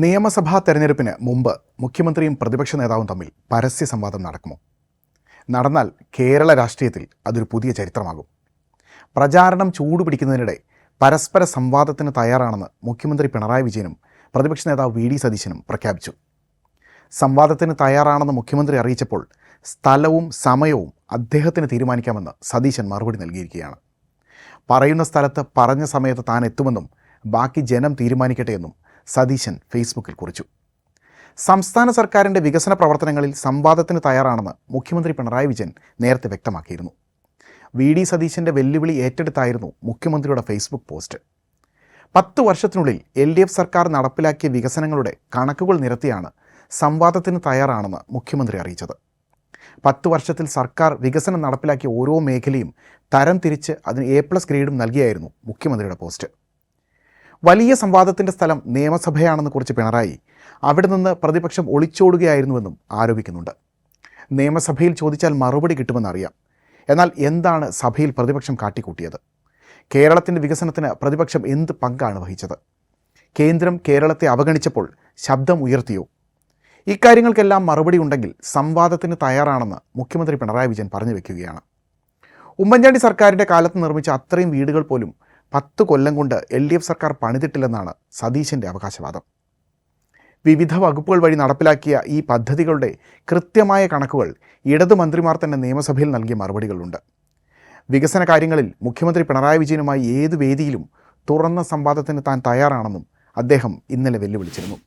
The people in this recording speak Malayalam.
നിയമസഭാ തെരഞ്ഞെടുപ്പിന് മുമ്പ് മുഖ്യമന്ത്രിയും പ്രതിപക്ഷ നേതാവും തമ്മിൽ പരസ്യ സംവാദം നടക്കുമോ? നടന്നാൽ കേരള രാഷ്ട്രീയത്തിൽ അതൊരു പുതിയ ചരിത്രമാകും. പ്രചാരണം ചൂടുപിടിക്കുന്നതിനിടെ പരസ്പര സംവാദത്തിന് തയ്യാറാണെന്ന് മുഖ്യമന്ത്രി പിണറായി വിജയനും പ്രതിപക്ഷ നേതാവ് വി.ഡി. സതീശനും പ്രഖ്യാപിച്ചു. സംവാദത്തിന് തയ്യാറാണെന്ന് മുഖ്യമന്ത്രി അറിയിച്ചപ്പോൾ സ്ഥലവും സമയവും അദ്ദേഹത്തിന് തീരുമാനിക്കാമെന്ന് സതീശൻ മറുപടി നൽകിയിരിക്കുകയാണ്. പറയുന്ന സ്ഥലത്ത് പറഞ്ഞ സമയത്ത് താൻ എത്തുമെന്നും ബാക്കി ജനം തീരുമാനിക്കട്ടെ എന്നും സതീശൻ ഫേസ്ബുക്കിൽ കുറിച്ചു. സംസ്ഥാന സർക്കാരിൻ്റെ വികസന പ്രവർത്തനങ്ങളിൽ സംവാദത്തിന് തയ്യാറാണെന്ന് മുഖ്യമന്ത്രി പിണറായി വിജയൻ നേരത്തെ വ്യക്തമാക്കിയിരുന്നു. വി.ഡി. സതീശൻ്റെ വെല്ലുവിളി ഏറ്റെടുത്തായിരുന്നു മുഖ്യമന്ത്രിയുടെ ഫേസ്ബുക്ക് പോസ്റ്റ്. 10 വർഷത്തിനുള്ളിൽ LDF സർക്കാർ നടപ്പിലാക്കിയ വികസനങ്ങളുടെ കണക്കുകൾ നിരത്തിയാണ് സംവാദത്തിന് തയ്യാറാണെന്ന് മുഖ്യമന്ത്രി അറിയിച്ചത്. 10 വർഷത്തിൽ സർക്കാർ വികസനം നടപ്പിലാക്കിയ ഓരോ മേഖലയും തരം തിരിച്ച് അതിന് A+ ഗ്രേഡും നൽകിയായിരുന്നു മുഖ്യമന്ത്രിയുടെ പോസ്റ്റ്. വലിയ സംവാദത്തിൻ്റെ സ്ഥലം നിയമസഭയാണെന്ന് കുറിച്ച് പിണറായി അവിടെ നിന്ന് പ്രതിപക്ഷം ഒളിച്ചോടുകയായിരുന്നുവെന്നും ആരോപിക്കുന്നുണ്ട്. നിയമസഭയിൽ ചോദിച്ചാൽ മറുപടി കിട്ടുമെന്നറിയാം. എന്നാൽ എന്താണ് സഭയിൽ പ്രതിപക്ഷം കാട്ടിക്കൂട്ടിയത്? കേരളത്തിൻ്റെ വികസനത്തിന് പ്രതിപക്ഷം എന്ത് പങ്കാണ് വഹിച്ചത്? കേന്ദ്രം കേരളത്തെ അവഗണിച്ചപ്പോൾ ശബ്ദം ഉയർത്തിയോ? ഇക്കാര്യങ്ങൾക്കെല്ലാം മറുപടി ഉണ്ടെങ്കിൽ സംവാദത്തിന് തയ്യാറാണെന്ന് മുഖ്യമന്ത്രി പിണറായി വിജയൻ പറഞ്ഞു വയ്ക്കുകയാണ്. ഉമ്മൻചാണ്ടി സർക്കാരിൻ്റെ കാലത്ത് നിർമ്മിച്ച അത്രയും വീടുകൾ പോലും 10 കൊല്ലം കൊണ്ട് LDF സർക്കാർ പണിതിട്ടില്ലെന്നാണ് സതീശൻ്റെ അവകാശവാദം. വിവിധ വകുപ്പുകൾ വഴി നടപ്പിലാക്കിയ ഈ പദ്ധതികളുടെ കൃത്യമായ കണക്കുകൾ ഇടതു മന്ത്രിമാർ തന്നെ നിയമസഭയിൽ നൽകിയ മറുപടികളുണ്ട്. വികസന കാര്യങ്ങളിൽ മുഖ്യമന്ത്രി പിണറായി വിജയനുമായി ഏത് വേദിയിലും തുറന്ന സംവാദത്തിന് താൻ തയ്യാറാണെന്നും അദ്ദേഹം ഇന്നലെ വെല്ലുവിളിച്ചിരുന്നു.